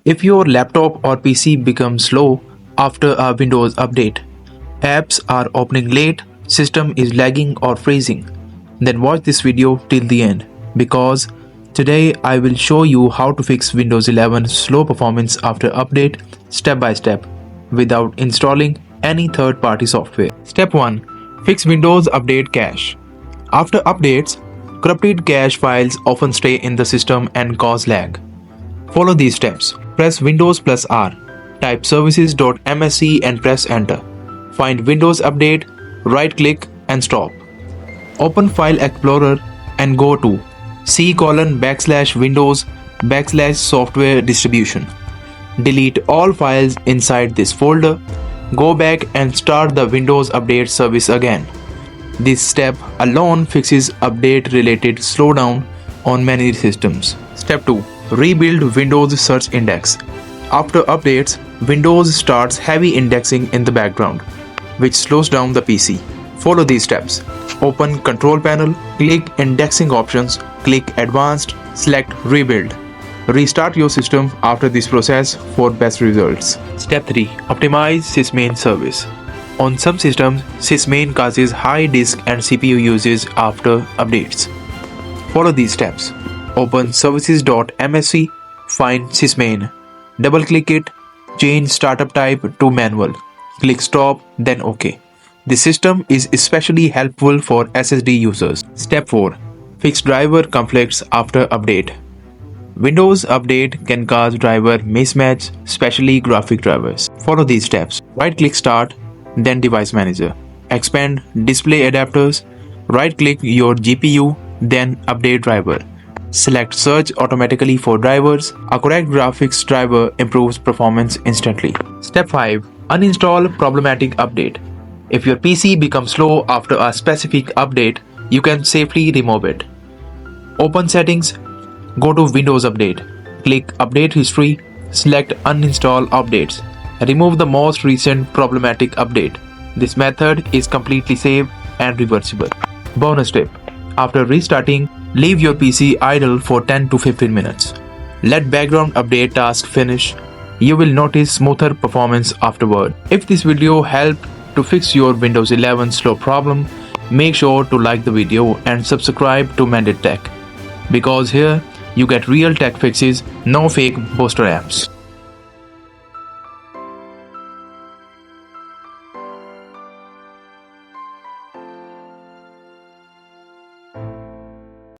If your laptop or PC becomes slow after a Windows update, apps are opening late, system is lagging or freezing, then watch this video till the end because today I will show you how to fix Windows 11 slow performance after update step by step without installing any third-party software. Step 1. Fix Windows Update Cache. After updates, corrupted cache files often stay in the system and cause lag. Follow these steps. Press Windows plus R. Type services.msc and press enter. Find Windows Update, right-click and stop. Open File Explorer and go to c:\windows\software distribution. Delete all files inside this folder. Go back and start the Windows Update service again. This step alone fixes update-related slowdown on many systems. Step 2. Rebuild Windows Search Index. After updates, Windows starts heavy indexing in the background, which slows down the PC. Follow these steps. Open Control Panel, click Indexing Options, click Advanced, select Rebuild. Restart your system after this process for best results. Step 3. Optimize sysmain service. On some systems, sysmain causes high disk and CPU usage after updates. Follow these steps. Open services.msc, find sysmain. Double-click it, change startup type to manual. Click Stop, then OK. This system is especially helpful for SSD users. Step 4. Fix driver conflicts after update. Windows Update can cause driver mismatch, especially graphic drivers. Follow these steps. Right-click Start, then Device Manager. Expand Display Adapters. Right-click your GPU, then Update Driver. Select Search automatically for drivers. A correct graphics driver improves performance instantly. Step 5. Uninstall problematic update. If your PC becomes slow after a specific update, you can safely remove it. Open Settings. Go to Windows Update. Click Update History. Select Uninstall Updates. Remove the most recent problematic update. This method is completely safe and reversible. Bonus tip. After restarting, leave your PC idle for 10 to 15 minutes. Let background update task finish. You will notice smoother performance afterward. If this video helped to fix your Windows 11 slow problem, make sure to like the video and subscribe to Mendit Tech. Because here, you get real tech fixes, no fake booster apps.